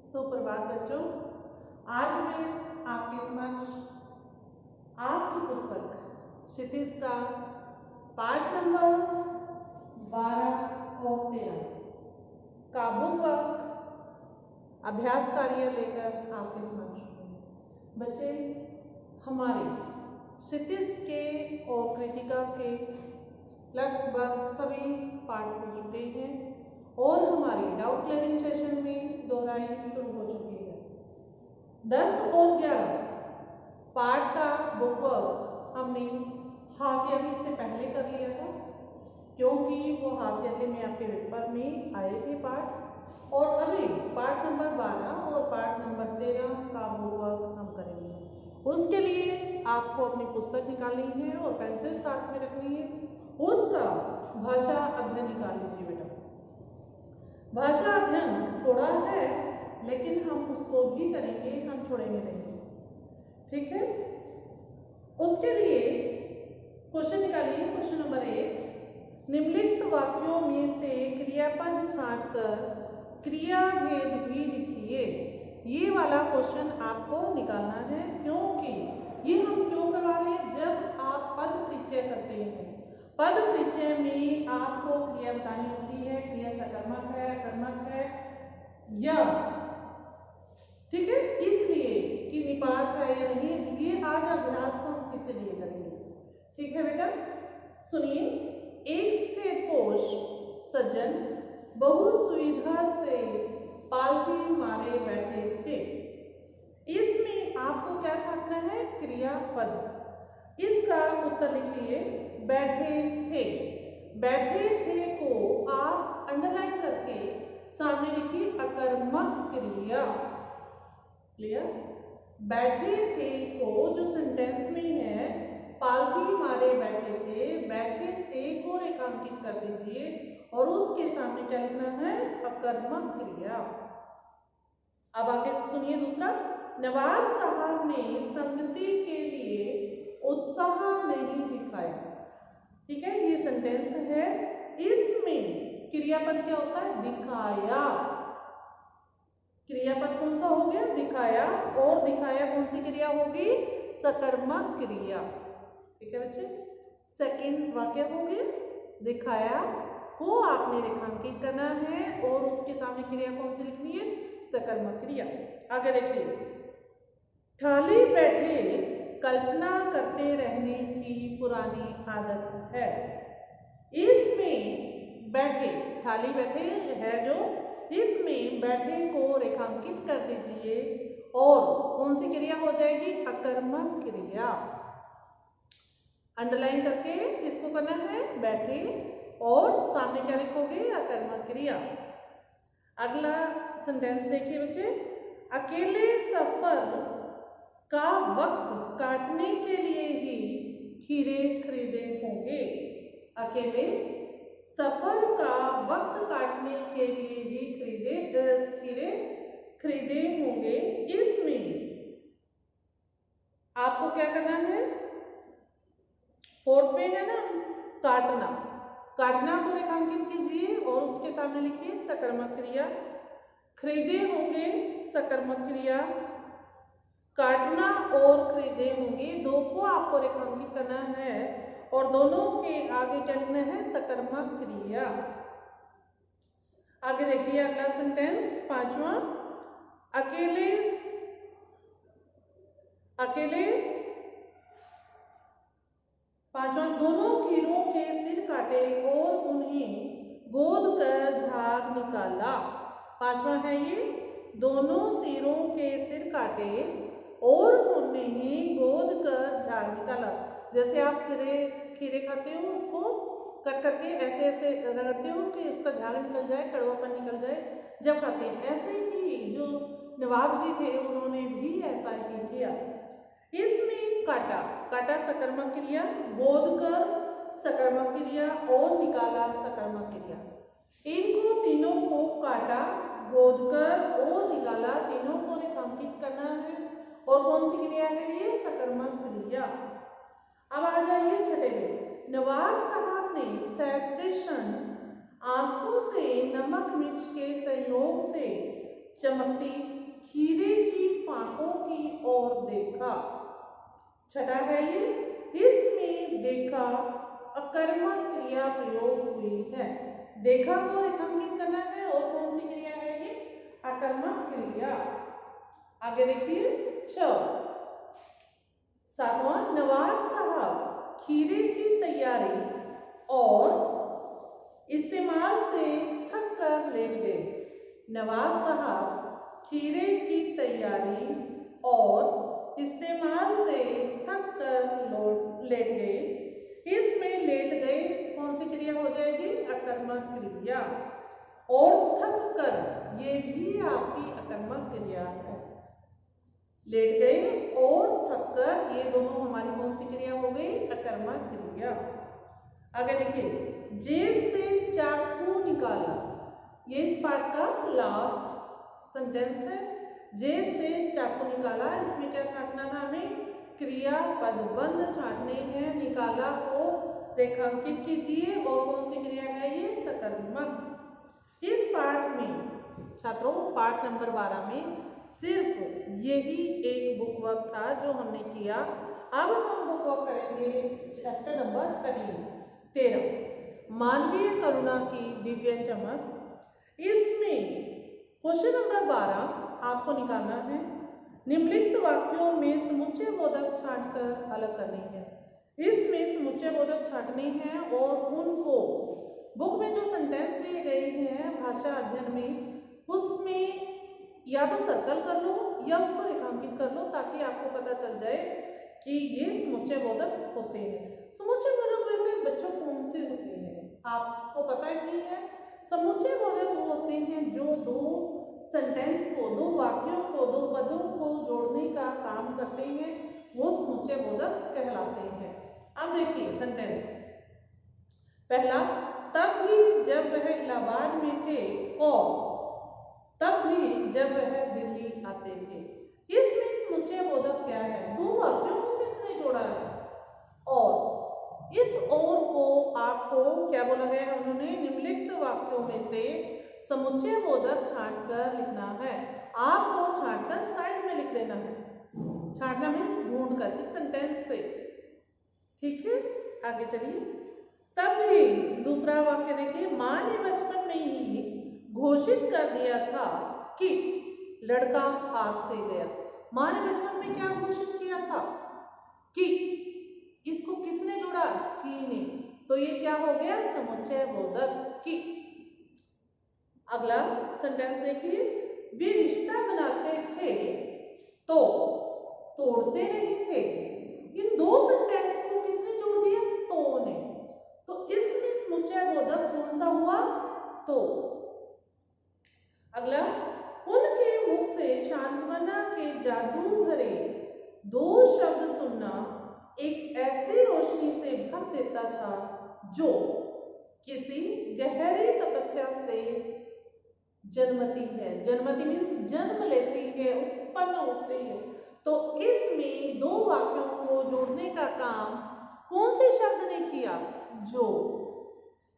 सुप्रभात बच्चों, आज मैं आपके समक्ष आपकी पुस्तक क्षितिज का पाठ नंबर 12 और 13 का बुक वर्क अभ्यास कार्य लेकर आपके समक्ष हूँ। बच्चे, हमारे क्षितिज के और कृतिका के लगभग सभी पाठ हो चुके हैं और हमारी डाउट क्लियरिंग सेशन में दोहराई शुरू हो चुकी है। 10 और 11 पाठ का बुक वर्क हमने हाफ ईयरली से पहले कर लिया था, क्योंकि वो हाफ ईयरली में आपके पेपर में आए थे पाठ। और अभी पाठ नंबर 12 और पाठ नंबर 13 का बुक वर्क हम करेंगे। उसके लिए आपको अपनी पुस्तक निकालनी है और पेंसिल साथ में रखनी है। उसका भाषा अध्ययन निकाल लीजिए बेटा। भाषा अध्ययन थोड़ा है, लेकिन हम उसको भी करेंगे, हम छोड़ेंगे नहीं, ठीक है। उसके लिए क्वेश्चन निकालिए। क्वेश्चन नंबर 1, निम्नलिखित वाक्यों में से क्रियापद छांटकर क्रिया भेद भी लिखिए। ये वाला क्वेश्चन आपको निकालना है, क्योंकि ये हम क्यों करवा रहे हैं। जब आप पद परिचय करते हैं, पद परिचय में आपको क्रिया बतानी होती है, क्रिया सकर्मक है, कर्मक है या, ठीक है, इसलिए कि निपात है या नहीं है। ये आज अभ्यास हम इसलिए करेंगे, ठीक है बेटा। सुनिए। एक सफेदपोश सज्जन बहु सुविधा से पालथी मारे बैठे थे। इसमें आपको क्या छापना है, क्रियापद। इसका उत्तर लिखिए, बैठे थे। बैठे थे को आप अंडरलाइन करके सामने लिखिए अकर्मक क्रिया। क्लियर। बैठे थे को जो सेंटेंस में है, पालथी मारे बैठे थे, बैठे थे को रेखांकित कर दीजिए और उसके सामने क्या लिखना है, अकर्मक क्रिया। अब आगे सुनिए दूसरा। नवाब साहब ने संगति के लिए उत्साह नहीं दिखाया। ठीक है, ये सेंटेंस है। इसमें क्रियापद क्या होता है, दिखाया। क्रियापद कौन सा हो गया, दिखाया। और दिखाया कौन सी क्रिया होगी, सकर्मक क्रिया। ठीक है बच्चे। सेकंड वाक्य हो गया, दिखाया को आपने रेखांकित करना है और उसके सामने क्रिया कौन सी लिखनी है, सकर्मक क्रिया। आगे देखिए। ठाले बैठे कल्पना करते रहने की पुरानी आदत है। इसमें बैठे, ठाली बैठे है जो, इसमें बैठे को रेखांकित कर दीजिए और कौन सी क्रिया हो जाएगी, अकर्मक क्रिया। अंडरलाइन करके किसको करना है, बैठे, और सामने क्या लिखोगे, अकर्मक क्रिया। अगला सेंटेंस देखिए बच्चे। अकेले सफर का वक्त काटने के लिए ही खीरे खरीदे होंगे। अकेले सफर का वक्त काटने के लिए ही खीरे खरीदे होंगे। इसमें आपको क्या करना है, फोर्थ पे है ना, काटना। काटना को रेखांकित कीजिए और उसके सामने लिखिए सकर्मक क्रिया। खरीदे होंगे सकर्मक क्रिया, काटना और खरीदे होंगे, दो को आपको रेखांकित करना है और दोनों के आगे क्या लिखना है, सकर्मक क्रिया। आगे देखिए अगला सेंटेंस, पांचवा। अकेले पांचवा, दोनों खीरों के सिर काटे और उन्हें गोद कर झाग निकाला। पांचवा है ये, दोनों सिरों के सिर काटे और उन्हें गोद कर झाग निकाला। जैसे आप खीरे खाते हो, उसको कट करके ऐसे ऐसे रगड़ते हो कि उसका झाग निकल जाए, कड़वापन निकल जाए जब खाते हैं। ऐसे ही जो नवाब जी थे उन्होंने भी ऐसा ही किया। इसमें काटा, काटा सकर्मक क्रिया, गोद कर सकर्मक क्रिया और निकाला सकर्मक क्रिया। इनको तीनों को काटा, गोद कर और निकाला, तीनों को रेखांकित करना है और कौन सी क्रिया है ये, सकर्मक क्रिया। अब आ जाइए छठे में। नवाब साहब ने सैतृष्ण आंखों से नमक मिर्च के संयोग से चमकती छठा है ये, इसमें देखा अकर्मक क्रिया प्रयोग हुई है। देखा को रेखांकित करना है और कौन सी क्रिया है ये, अकर्मक क्रिया। आगे देखिए 6, सातवां, नवाब साहब खीरे की तैयारी और इस्तेमाल से थक कर लेट गए। नवाब साहब खीरे की तैयारी और इस्तेमाल से थक कर लेट गए। इसमें लेट गए कौन सी क्रिया हो जाएगी, अकर्मक क्रिया। और थक कर, ये भी आपकी अकर्मक क्रिया है। लेट गए और थक कर, ये दोनों हमारी कौन सी क्रिया हो गई, अकर्मक क्रिया। आगे देखिए, जेब से चाकू निकाला, ये इस पार्ट का लास्ट सेंटेंस है। जेब से चाकू निकाला, इसमें क्या छांटना था हमें, क्रिया पदबंध छांटने हैं। निकाला को रेखांकित कीजिए और कौन सी क्रिया है ये, सकर्मक। इस पाठ में छात्रों, पाठ नंबर 12 में सिर्फ यही एक बुक वर्क था जो हमने किया। अब हम बुक वर्क करेंगे चैप्टर नंबर 13, मानवीय करुणा की दिव्य चमक। इसमें क्वेश्चन नंबर 12 आपको निकालना है, निम्नलिखित वाक्यों में समुच्चय बोधक छांटकर अलग करनी है। इसमें समुच्चय बोधक छांटने हैं और उनको बुक में जो सेंटेंस दिए गए हैं भाषा अध्ययन में, उसमें या तो सर्कल कर लो या उसको रेखांकित कर लो, ताकि आपको पता चल जाए कि ये समुच्चय बोधक होते हैं। समुच्चय बोधक वैसे बच्चों कौन से होते हैं, आपको पता ही है। समुच्चय बोधक वो होते हैं जो दो सेंटेंस को, दो वाक्यों को, दो पदों को जोड़ने का काम करते हैं, वो समुच्चय बोधक कहलाते हैं। अब देखिए सेंटेंस पहला, तब भी जब वह इलाहाबाद में थे और तब भी जब वह दिल्ली आते थे। इसमें समुच्चय बोधक क्या है, दो वाक्यों को किसने जोड़ा है, और इस और को आपको क्या बोला गया है, उन्होंने निम्नलिखित वाक्यों में से समुच्चय बोधक छांटकर लिखना है। आपको छांटकर साइड में लिख देना है। छांटना मीन्स ढूंढ कर इस सेंटेंस से, ठीक है। आगे चलिए, तभी दूसरा वाक्य देखिए, माँ ने बचपन में ही घोषित कर दिया था कि लड़का हाथ से गया। माँ ने बचपन में क्या घोषित किया था कि, इसको किसने जोड़ा, की ने, तो ये क्या हो गया, समुच्चय बोधक की। अगला सेंटेंस देखिए, वे रिश्ता बनाते थे तो तोड़ते नहीं थे। इन दो सेंटेंस को किसने जोड़ दिया, तो ने, तो इसमें समुच्चय बोधक कौन सा हुआ, तो। अगला, उनके मुख से सांत्वना के जादू भरे दो शब्द सुनना एक ऐसी रोशनी से भर देता था जो किसी गहरी तपस्या से जन्मती है। जन्मती मीन्स जन्म लेती है, उत्पन्न होती है। तो इसमें दो वाक्यों को जोड़ने का काम कौन से शब्द ने किया, जो।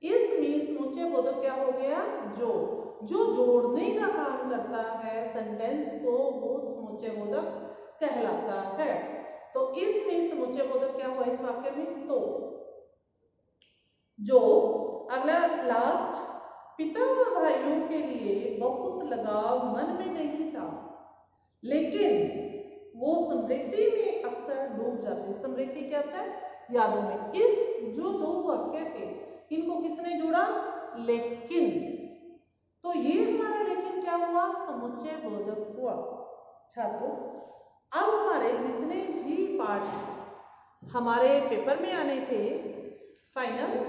इसमें समुच्चय बोधक क्या हो गया, जो जोड़ने का काम करता है सेंटेंस को, वो समुच्चय बोधक कहलाता है। तो इसमें समुच्चय बोधक क्या हुआ इस वाक्य में, तो। जो अगला लास्ट, पिता और भाइयों के लिए बहुत लगाव मन में नहीं था, लेकिन वो समृद्धि में अक्सर डूब जाते। समृद्धि क्या होता है, यादों में। इस जो दो वाक्य थे इनको किसने जोड़ा, लेकिन। तो ये हमारा लेकिन क्या हुआ, समुच्चय बोधक हुआ। छात्रों, अब हमारे जितने भी पार्ट हमारे पेपर में आने थे, फाइनल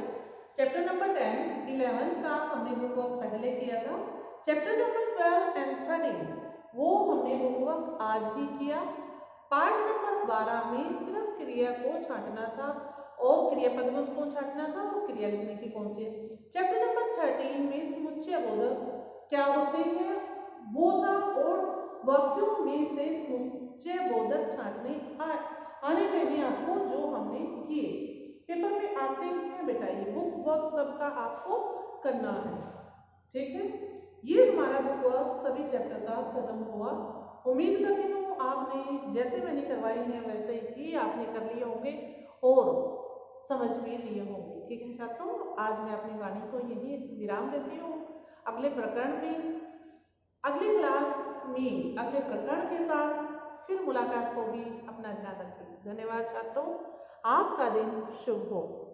चैप्टर नंबर 10, 11 का हमने बुक वर्क पहले किया था। चैप्टर नंबर 12 एंड 13 वो हमने बुक वर्क आज ही किया। पार्ट नंबर 12 में सिर्फ क्रिया को छांटना था और क्रिया पदबंध को छांटना था और क्रिया लिखने की कौन सी है। चैप्टर नंबर 13 में समुच्चय बोधक क्या होते हैं वो था, और वाक्यों में से समुच्चय बोधक छांटने आने चाहिए आपको, जो हमने किए। पेपर में आते हैं बेटा, ये बुक वर्क सबका आपको करना है, ठीक है। ये हमारा बुक वर्क सभी चैप्टर का खत्म हुआ। उम्मीद करती हूँ आपने जैसे मैंने करवाए हैं वैसे ही आपने कर लिए होंगे और समझ भी लिए होंगे। ठीक है छात्रों, आज मैं अपनी वाणी को यही विराम देती हूँ। अगले प्रकरण में, अगली क्लास में अगले प्रकरण के साथ फिर मुलाकात होगी। अपना ध्यान रखिए। धन्यवाद छात्रों, आपका दिन शुभ हो।